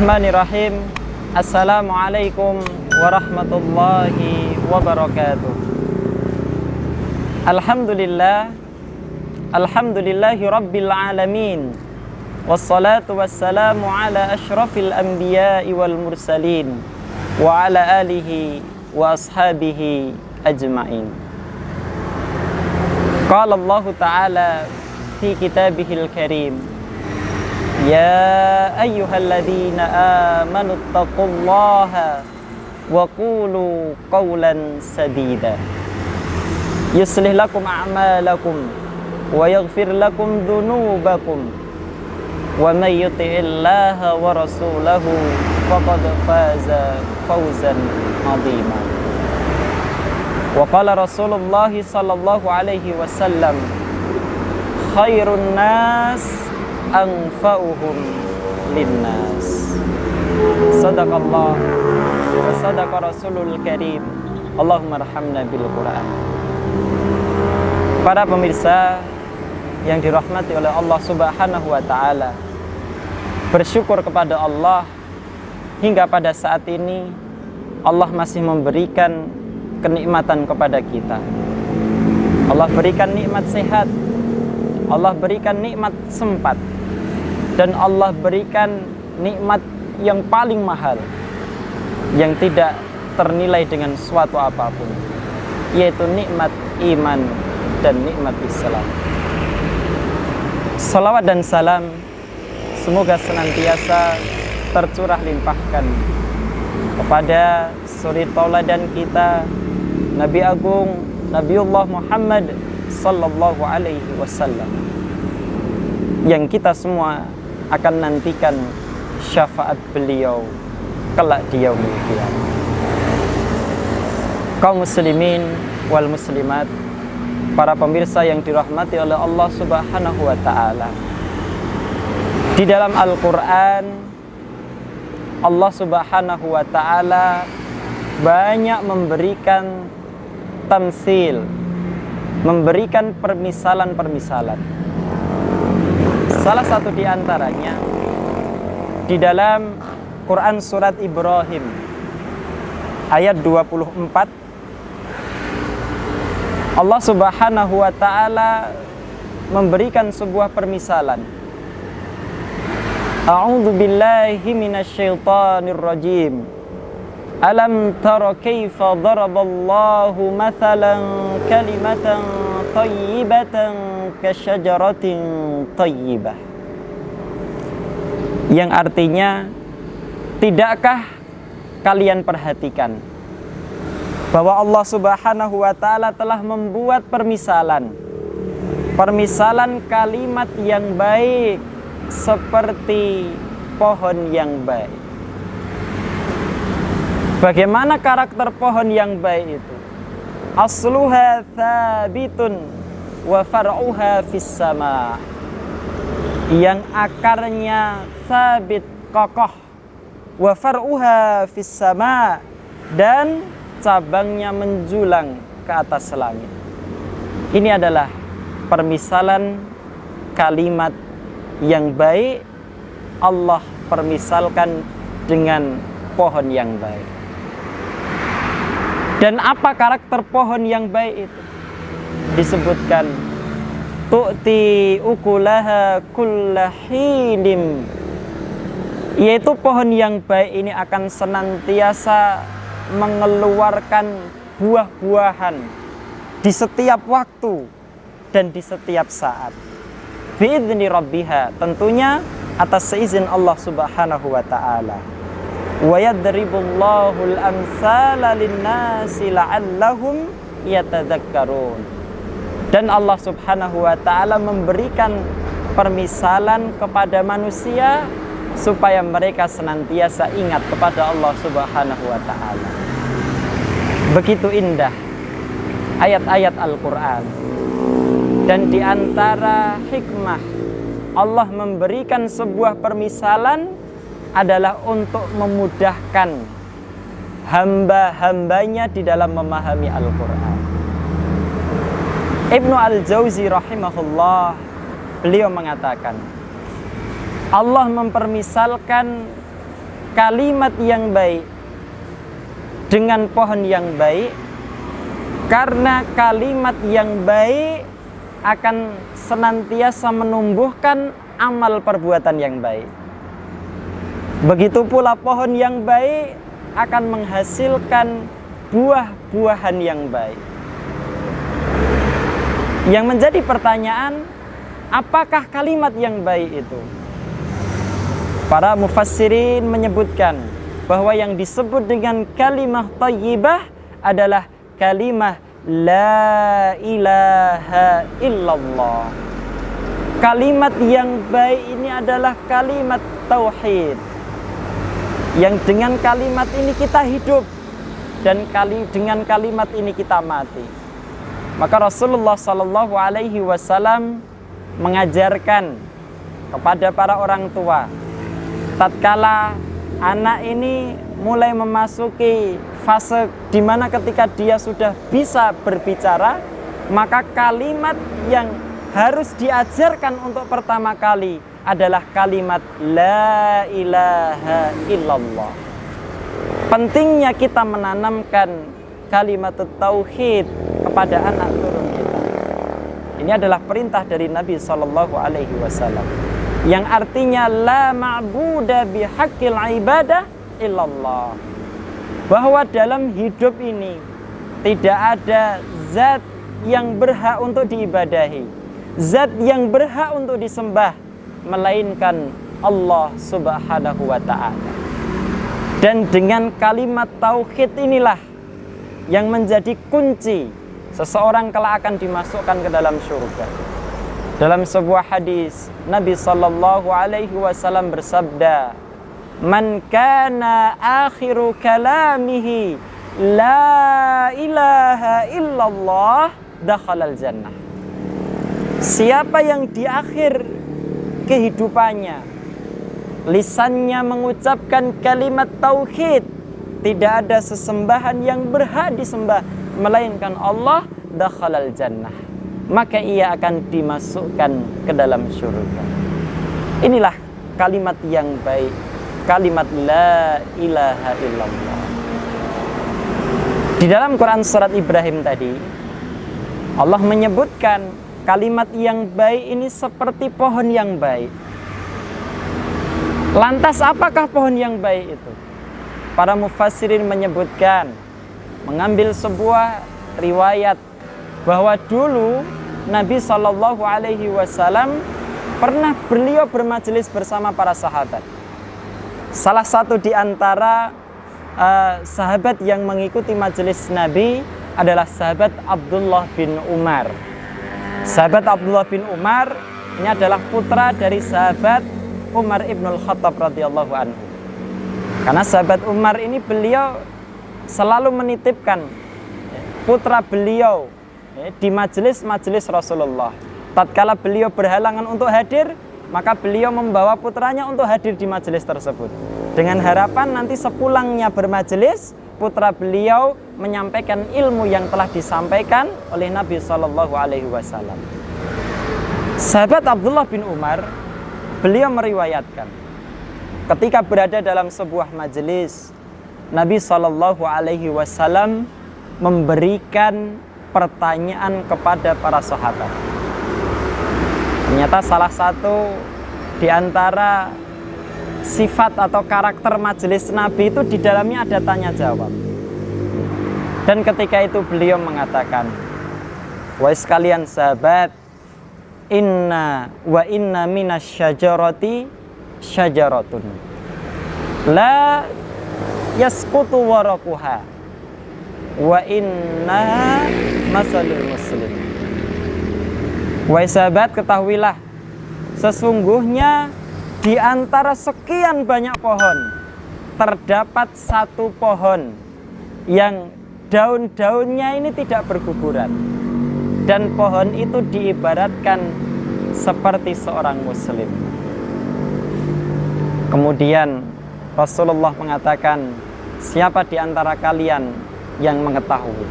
Bismillahirrahmanirrahim. Assalamualaikum warahmatullahi wabarakatuh. Alhamdulillahi rabbil alamin. Wassalatu wassalamu ala ashrafil anbiya'i wal mursalin wa ala alihi wa ashabihi ajma'in. Qala Allah Ta'ala fi kitabihil karim, ya ayyuhalladzina amanu taqullaha wa qulu qawlan sadida yuslih lakum a'malakum wa yaghfir lakum dhunubakum wa may yuti'illaha wa rasulahu faqad faza fawzan 'azima. Wa qala Rasulullah sallallahu alaihi wasallam, khairun nas anfa'uhum linnas. Sadaqallah wa sadaqa Rasulul Karim. Allahumma arhamna bil Qur'an. Para pemirsa yang dirahmati oleh Allah Subhanahu wa taala, bersyukur kepada Allah hingga pada saat ini Allah masih memberikan kenikmatan kepada kita. Allah berikan nikmat sehat, Allah berikan nikmat sempat, dan Allah berikan nikmat yang paling mahal yang tidak ternilai dengan suatu apapun, yaitu nikmat iman dan nikmat Islam. Salawat dan salam semoga senantiasa tercurah limpahkan kepada suri tauladan kita, Nabi Agung Nabiullah Muhammad sallallahu alaihi wasallam, yang kita semua akan nantikan syafaat beliau kelak di yaumil qiyamah. Kaum muslimin wal muslimat, para pemirsa yang dirahmati oleh Allah Subhanahu wa taala, di dalam Al-Qur'an Allah Subhanahu wa taala banyak memberikan tamsil, memberikan permisalan-permisalan. Salah satu di antaranya di dalam Quran surat Ibrahim ayat 24, Allah Subhanahu wa taala memberikan sebuah permisalan. A'udzu billahi minasyaitonir rajim. Alam tara kaifa daraballahu mathalan kalimatan thayyibatan kasyajaratin thayyibah. Yang artinya, tidakkah kalian perhatikan bahwa Allah Subhanahu wa taala telah membuat permisalan kalimat yang baik seperti pohon yang baik. Bagaimana karakter pohon yang baik itu? Asluha thabitun wa far'uha fis sama. Yang akarnya sabit, kokoh, wa far'uha fis sama, dan cabangnya menjulang ke atas langit. Ini adalah permisalan kalimat yang baik. Allah permisalkan dengan pohon yang baik. Dan apa karakter pohon yang baik itu? Disebutkan tu'ti ukulaha kullahinim, yaitu pohon yang baik ini akan senantiasa mengeluarkan buah-buahan di setiap waktu dan di setiap saat. Bi'idzni rabbiha, tentunya atas seizin Allah Subhanahu wa taala. Wa yadribullahu al-amsala lin-nasi la'allahum yatadzakkarun. Dan Allah Subhanahu wa taala memberikan permisalan kepada manusia supaya mereka senantiasa ingat kepada Allah Subhanahu wa taala. Begitu indah ayat-ayat Al-Qur'an. Dan di antara hikmah Allah memberikan sebuah permisalan adalah untuk memudahkan hamba-hambanya di dalam memahami Al-Quran. Ibnu Al-Jauzi rahimahullah, beliau mengatakan, Allah mempermisalkan kalimat yang baik dengan pohon yang baik, karena kalimat yang baik akan senantiasa menumbuhkan amal perbuatan yang baik. Begitu pula pohon yang baik akan menghasilkan buah-buahan yang baik. Yang menjadi pertanyaan, apakah kalimat yang baik itu? Para mufassirin menyebutkan bahwa yang disebut dengan kalimah thayyibah adalah kalimah la ilaha illallah. Kalimat yang baik ini adalah kalimat tauhid, yang dengan kalimat ini kita hidup dan dengan kalimat ini kita mati. Maka Rasulullah Sallallahu Alaihi Wasallam mengajarkan kepada para orang tua, tatkala anak ini mulai memasuki fase di mana ketika dia sudah bisa berbicara, maka kalimat yang harus diajarkan untuk pertama kali adalah kalimat la ilaha illallah. Pentingnya kita menanamkan kalimat tauhid kepada anak turun kita. Ini adalah perintah dari Nabi Sallallahu Alaihi Wasallam, yang artinya la ma'buda bihaqqil ibadah illallah. Bahwa dalam hidup ini tidak ada zat yang berhak untuk diibadahi, zat yang berhak untuk disembah, melainkan Allah Subhanahu wa ta'ala. Dan dengan kalimat tauhid inilah yang menjadi kunci seseorang kelak akan dimasukkan ke dalam surga. Dalam sebuah hadis, Nabi Sallallahu Alaihi Wasallam bersabda, "Man kana akhiru kalamihi la ilaha illallah dakhalal jannah." Siapa yang di akhir kehidupannya lisannya mengucapkan kalimat tauhid, tidak ada sesembahan yang berhak disembah melainkan Allah, dakhalal jannah, maka ia akan dimasukkan ke dalam surga. Inilah kalimat yang baik, kalimat la ilaha illallah. Di dalam Quran surat Ibrahim tadi, Allah menyebutkan kalimat yang baik ini seperti pohon yang baik. Lantas apakah pohon yang baik itu? Para mufassirin menyebutkan, mengambil sebuah riwayat bahwa dulu Nabi Shallallahu Alaihi Wasallam pernah beliau bermajelis bersama para sahabat. Salah satu di antara sahabat yang mengikuti majelis Nabi adalah sahabat Abdullah bin Umar. Sahabat Abdullah bin Umar ini adalah putra dari sahabat Umar ibnul Khattab radhiyallahu anhu. Karena sahabat Umar ini beliau selalu menitipkan putra beliau di majelis-majelis Rasulullah. Tatkala beliau berhalangan untuk hadir, maka beliau membawa putranya untuk hadir di majelis tersebut, dengan harapan nanti sepulangnya bermajelis, putra beliau menyampaikan ilmu yang telah disampaikan oleh Nabi Shallallahu Alaihi Wasallam. Sahabat Abdullah bin Umar, beliau meriwayatkan, ketika berada dalam sebuah majelis, Nabi Shallallahu Alaihi Wasallam memberikan pertanyaan kepada para sahabat. Ternyata salah satu di antara sifat atau karakter majelis Nabi itu di dalamnya ada tanya jawab. Dan ketika itu beliau mengatakan, wahai sekalian sahabat, inna minas syajarati syajaratun la yasqutu waraquha wa inna masalul muslim. Wahai sahabat, ketahuilah, sesungguhnya di antara sekian banyak pohon terdapat satu pohon yang daun-daunnya ini tidak berguguran, dan pohon itu diibaratkan seperti seorang muslim. Kemudian Rasulullah mengatakan, siapa di antara kalian yang mengetahui?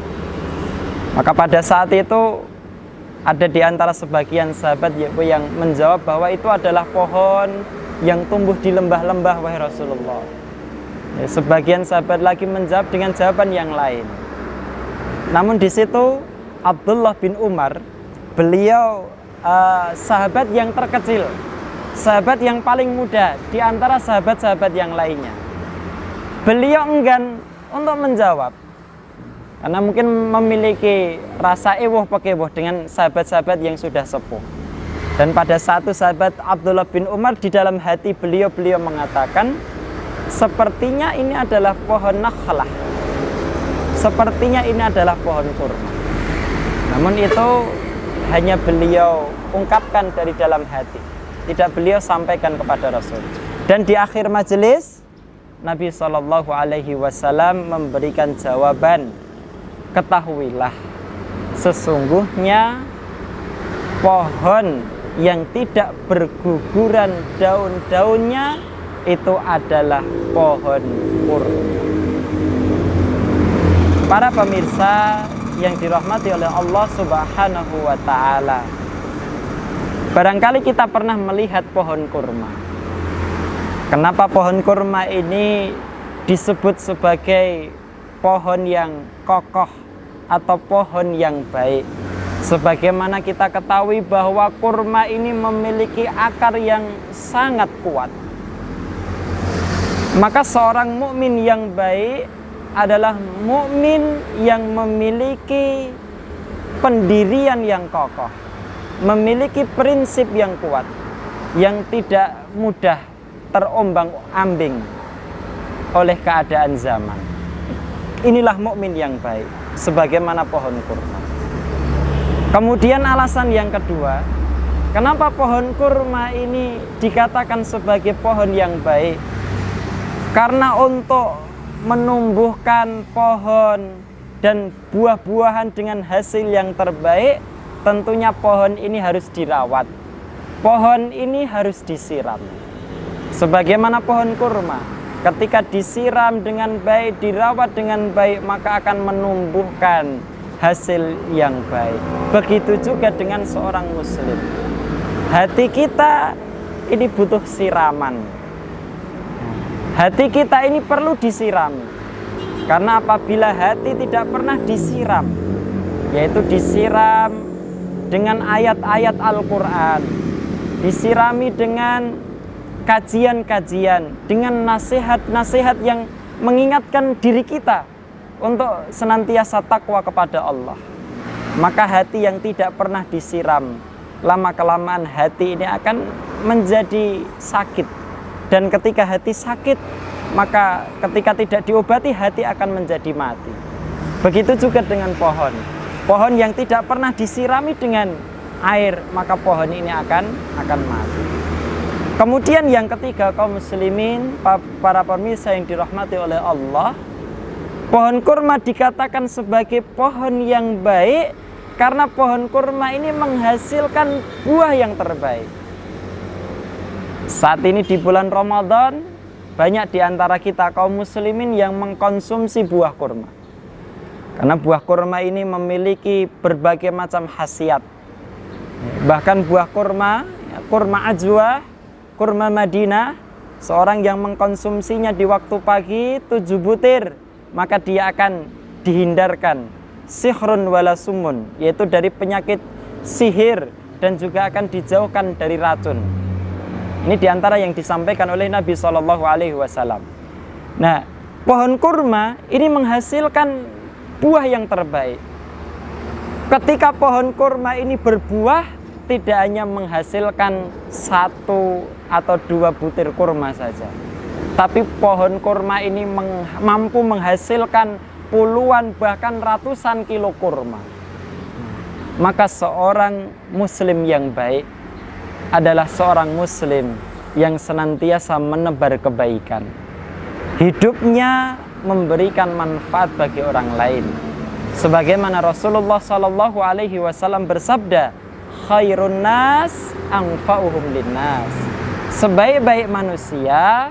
Maka pada saat itu ada di antara sebagian sahabat yang menjawab bahwa itu adalah pohon yang tumbuh di lembah-lembah, wahai Rasulullah. Ya, sebagian sahabat lagi menjawab dengan jawaban yang lain. Namun di situ Abdullah bin Umar, beliau sahabat yang terkecil, sahabat yang paling muda di antara sahabat-sahabat yang lainnya. Beliau enggan untuk menjawab karena mungkin memiliki rasa ewuh pekewuh dengan sahabat-sahabat yang sudah sepuh. Dan pada satu sahabat Abdullah bin Umar, di dalam hati beliau mengatakan, sepertinya ini adalah pohon nakhlah, sepertinya ini adalah pohon kurma. Namun itu hanya beliau ungkapkan dari dalam hati, tidak beliau sampaikan kepada Rasul. Dan di akhir majelis Nabi SAW memberikan jawaban, ketahuilah sesungguhnya pohon yang tidak berguguran daun-daunnya itu adalah pohon kurma. Para pemirsa yang dirahmati oleh Allah Subhanahu wa ta'ala, barangkali kita pernah melihat pohon kurma. Kenapa pohon kurma ini disebut sebagai pohon yang kokoh atau pohon yang baik? Sebagaimana kita ketahui bahwa kurma ini memiliki akar yang sangat kuat. Maka seorang mukmin yang baik adalah mukmin yang memiliki pendirian yang kokoh, memiliki prinsip yang kuat, yang tidak mudah terombang-ambing oleh keadaan zaman. Inilah mukmin yang baik, sebagaimana pohon kurma. Kemudian alasan yang kedua, kenapa pohon kurma ini dikatakan sebagai pohon yang baik? Karena untuk menumbuhkan pohon dan buah-buahan dengan hasil yang terbaik, tentunya pohon ini harus dirawat, pohon ini harus disiram. Sebagaimana pohon kurma, ketika disiram dengan baik, dirawat dengan baik, maka akan menumbuhkan hasil yang baik. Begitu juga dengan seorang muslim. Hati kita ini butuh siraman. Hati kita ini perlu disiram. Karena apabila hati tidak pernah disiram, yaitu disiram dengan ayat-ayat Al-Quran, disirami dengan kajian-kajian, dengan nasihat-nasihat yang mengingatkan diri kita untuk senantiasa takwa kepada Allah, maka hati yang tidak pernah disiram, lama-kelamaan hati ini akan menjadi sakit. Dan ketika hati sakit, maka ketika tidak diobati, hati akan menjadi mati. Begitu juga dengan pohon. Pohon yang tidak pernah disirami dengan air, maka pohon ini akan mati. Kemudian yang ketiga, kaum muslimin, para pemirsa yang dirahmati oleh Allah, pohon kurma dikatakan sebagai pohon yang baik karena pohon kurma ini menghasilkan buah yang terbaik. Saat ini di bulan Ramadan, banyak di antara kita kaum muslimin yang mengkonsumsi buah kurma. Karena buah kurma ini memiliki berbagai macam khasiat. Bahkan buah kurma, kurma ajwa, kurma Madinah, seorang yang mengkonsumsinya di waktu pagi 7 butir, maka dia akan dihindarkan sihrun wala sumun, yaitu dari penyakit sihir, dan juga akan dijauhkan dari racun. Ini diantara yang disampaikan oleh Nabi SAW. Nah, pohon kurma ini menghasilkan buah yang terbaik. Ketika pohon kurma ini berbuah, tidak hanya menghasilkan 1 atau 2 butir kurma saja, tapi pohon kurma ini mampu menghasilkan puluhan bahkan ratusan kilo kurma. Maka seorang muslim yang baik adalah seorang muslim yang senantiasa menebar kebaikan. Hidupnya memberikan manfaat bagi orang lain. Sebagaimana Rasulullah SAW bersabda, khairun nas anfa'uhum linnas. Sebaik-baik manusia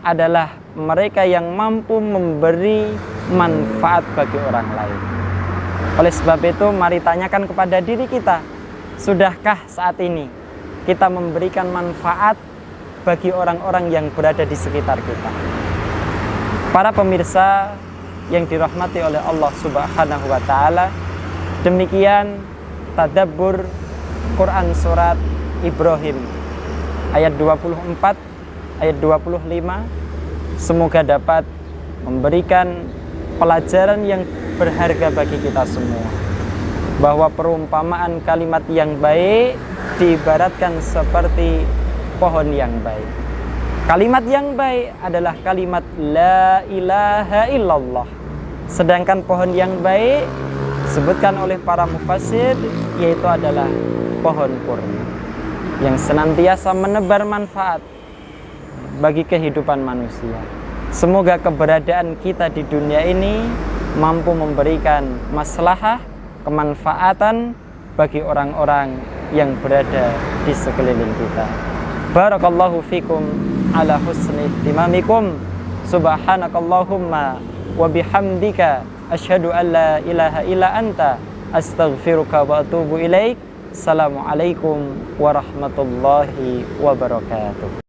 adalah mereka yang mampu memberi manfaat bagi orang lain. Oleh sebab itu, mari tanyakan kepada diri kita, sudahkah saat ini kita memberikan manfaat bagi orang-orang yang berada di sekitar kita? Para pemirsa yang dirahmati oleh Allah Subhanahu wa taala, demikian tadabbur Quran surat Ibrahim ayat 24, ayat 25. Semoga dapat memberikan pelajaran yang berharga bagi kita semua, bahwa perumpamaan kalimat yang baik diibaratkan seperti pohon yang baik. Kalimat yang baik adalah kalimat la ilaha illallah. Sedangkan pohon yang baik disebutkan oleh para mufassir yaitu adalah pohon kurma yang senantiasa menebar manfaat bagi kehidupan manusia. Semoga keberadaan kita di dunia ini mampu memberikan maslahah, kemanfaatan bagi orang-orang yang berada di sekeliling kita. Barakallahu fikum ala husni ihtimamikum. Subhanakallahumma wa bihamdika asyhadu an la ilaha illa anta astaghfiruka wa atubu ilaik. Assalamualaikum warahmatullahi wabarakatuh.